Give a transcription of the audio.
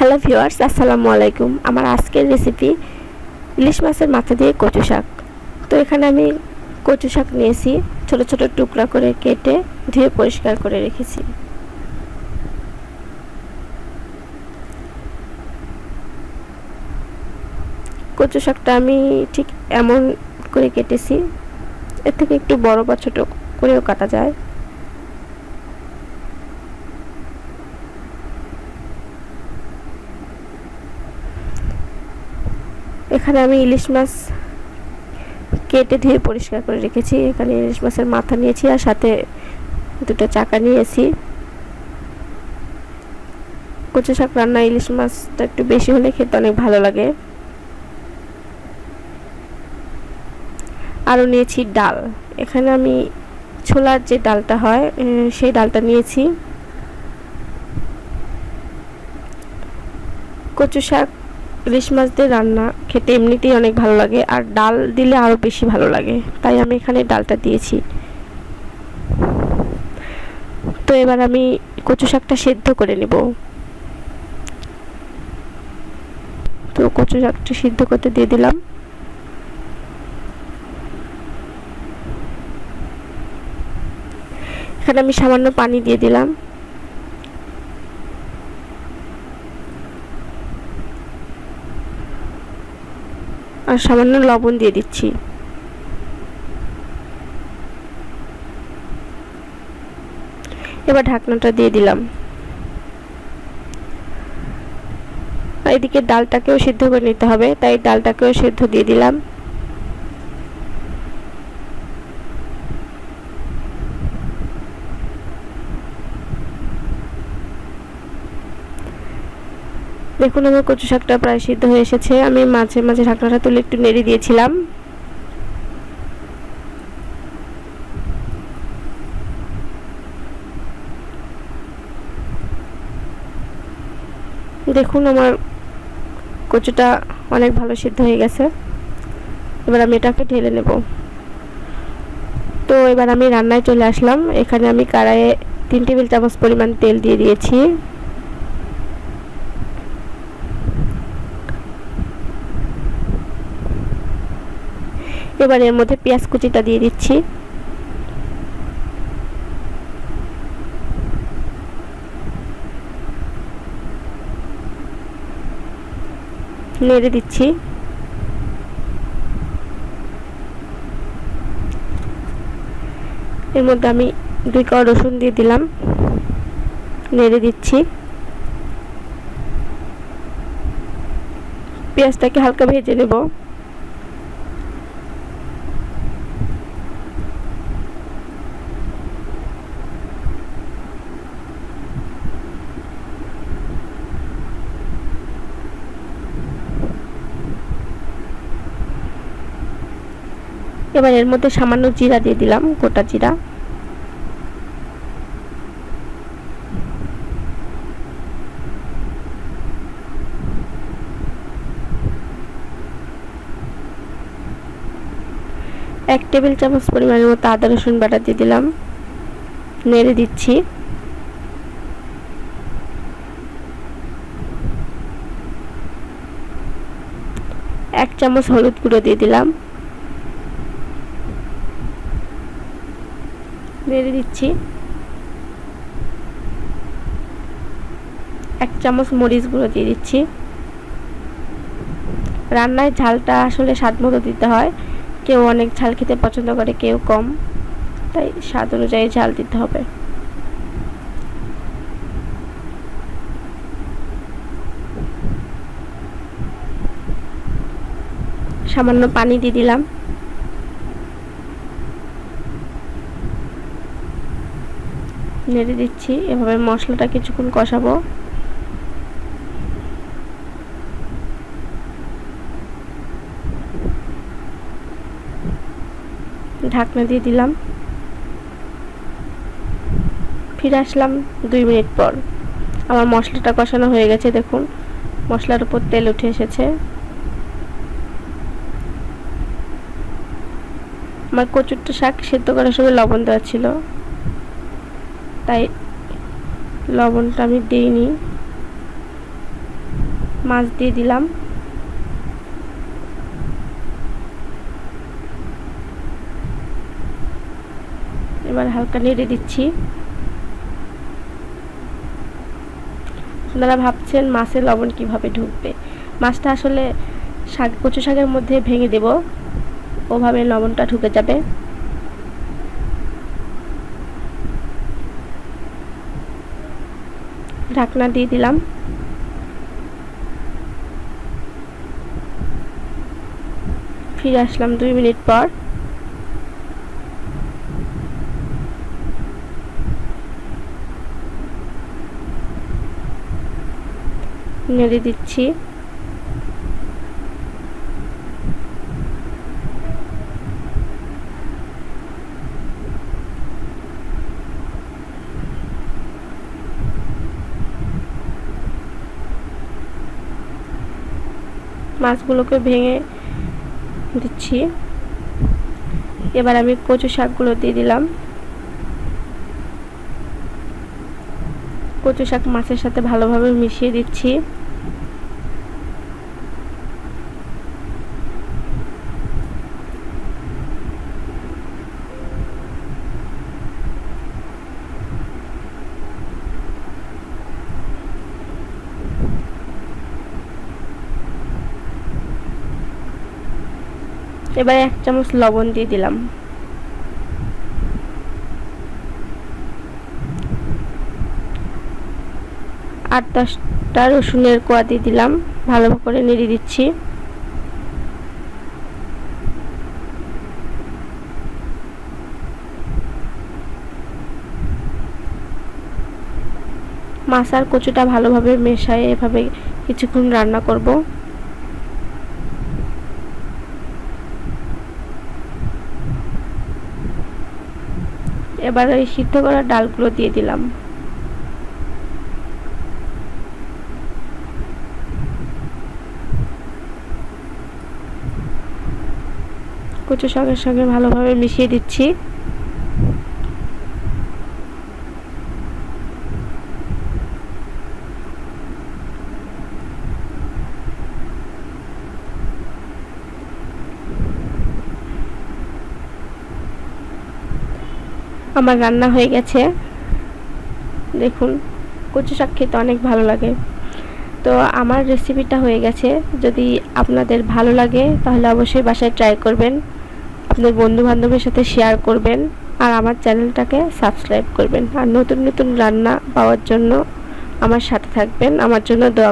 Hello viewers, আসসালামু আলাইকুম। আমার আজকের রেসিপি ইলিশ মাছের মাথা দিয়ে কচু শাক। তো এখানে আমি কচু শাক নিয়েছি, ছোট ছোট টুকরা করে কেটে ধুয়ে পরিষ্কার করে রেখেছি। কচু শাকটা আমি ঠিক এমন করে কেটেছি, এর থেকে একটু বড় বা ছোট করেও কাটা যায়। এখানে আমি ইলিশ মাছ কেটে ধুয়ে পরিষ্কার করে রেখেছি। এখানে ইলিশ মাছের মাথা নিয়েছি আর সাথে দুটো চাকা নিয়েছি। কচু শাক রান্না ইলিশ মাছটা একটু বেশি হলে খেতে অনেক ভালো লাগে। আরও নিয়েছি ডাল। এখানে আমি ছোলার যে ডালটা হয় সেই ডালটা নিয়েছি। কচু শাক ইলিশ মাছ দিয়ে রান্না খেতে এমনিতেই অনেক ভালো লাগে, আর ডাল দিলে আরও বেশি ভালো লাগে, তাই আমি এখানে ডালটা দিয়েছি। তো এবার আমি কচু শাকটা সেদ্ধ করে নেব। তো কচু শাকটা সিদ্ধ করতে দিয়ে দিলাম। এখানে আমি সামান্য পানি দিয়ে দিলাম। আর সামান্য লবণ দিয়ে দিচ্ছি। এবার ঢাকনাটা দিয়ে দিলাম। এদিকে ডালটাকেও সিদ্ধ করে নিতে হবে, তাই ডালটাকেও সিদ্ধ দিয়ে দিলাম। দেখুন আমার কচু শাকটা প্রায় সিদ্ধ হয়ে এসেছে। আমি মাঝে মাঝে ঢাকনাটা তুলে একটু নেড়ে দিয়েছিলাম। দেখুন আমার কচুটা অনেক ভালো সিদ্ধ হয়ে গেছে। এবার আমি এটাকে ঢেলে নেব। তো এবার আমি রান্নায় চলে আসলাম। এখানে আমি কড়াইয়ে 3 টেবিল চামচ পরিমাণ তেল দিয়ে দিয়েছি। এবার এর মধ্যে পেঁয়াজ কুচিটা দিয়ে দিচ্ছি। নেড়ে দিচ্ছি। এর মধ্যে আমি 2 কোয়া রসুন দিয়ে দিলাম। নেড়ে দিচ্ছি। পেঁয়াজটাকে হালকা ভেজে নেব। এবার এর মধ্যে সামান্য জিরা দিয়ে দিলাম, গোটা জিরা। এক টেবিল চামচ পরিমাণের মতো আদা রসুন বাটা দিয়ে দিলাম। নেড়ে দিচ্ছি। এক চামচ হলুদ গুঁড়ো দিয়ে দিলাম। নেড়ে দিচ্ছি। 1 চামচ মরিচ গুঁড়ো দিয়ে দিচ্ছি। রান্নায় ঝালটা আসলে স্বাদ মতো দিতে হয়। কেউ অনেক ঝাল খেতে পছন্দ করে, কেউ কম, তাই স্বাদ অনুযায়ী ঝাল দিতে হবে। সামান্য পানি দিয়ে দিলাম। নেড়ে দিচ্ছি। এভাবে মশলাটা কিছুক্ষণ কষাবো। ঢাকনা দিয়ে দিলাম। ফিরে আসলাম 2 মিনিট পর। আমার মশলাটা কষানো হয়ে গেছে। দেখুন মশলার উপর তেল উঠে এসেছে। আমার কচুরটা শাক সেদ্ধ করার সময় লবণ দেওয়া ছিল, তাই লবণটা আমি দিইনি। মাছ দিয়ে দিলাম। এবার হালকা নেড়ে দিচ্ছি। আপনারা ভাবছেন মাছে লবণ কিভাবে ঢুকবে, মাছটা আসলে কচু শাকের মধ্যে ভেঙে দেব, ওভাবে লবণটা ঢুকে যাবে। ঢাকনা দিয়ে দিলাম। ফিরে আসলাম 2 মিনিট পর। নেড়ে দিচ্ছি। মাছগুলোকে ভেঙে দিচ্ছি। এবার আমি কচু শাকগুলো দিয়ে দিলাম। কচু শাক মাছের সাথে ভালোভাবে মিশিয়ে দিচ্ছি। এবারে 1 চামচ লবণ দিয়ে দিলাম। আর 10টা রসুনের কোয়া দিয়ে দিলাম। ভালো করে নেড়ে দিচ্ছি। মাছ আর কচুটা ভালোভাবে মেশায় এভাবে কিছুক্ষণ রান্না করব। এবার এই সিদ্ধ করা ডালগুলো দিয়ে দিলাম। কচু শাকের সঙ্গে ভালোভাবে মিশিয়ে দিচ্ছি। আমার রান্না হয়ে গেছে। দেখুন, কচু শাক খেতে অনেক ভালো লাগে। তো আমার রেসিপিটা হয়ে গেছে। যদি আপনাদের ভালো লাগে তাহলে অবশ্যই বাসায় ট্রাই করবেন, আপনাদের বন্ধু বান্ধবের সাথে শেয়ার করবেন, আর আমার চ্যানেলটাকে সাবস্ক্রাইব করবেন। আর নতুন নতুন রান্না পাওয়ার জন্য আমার সাথে থাকবেন, আমার জন্য দোয়া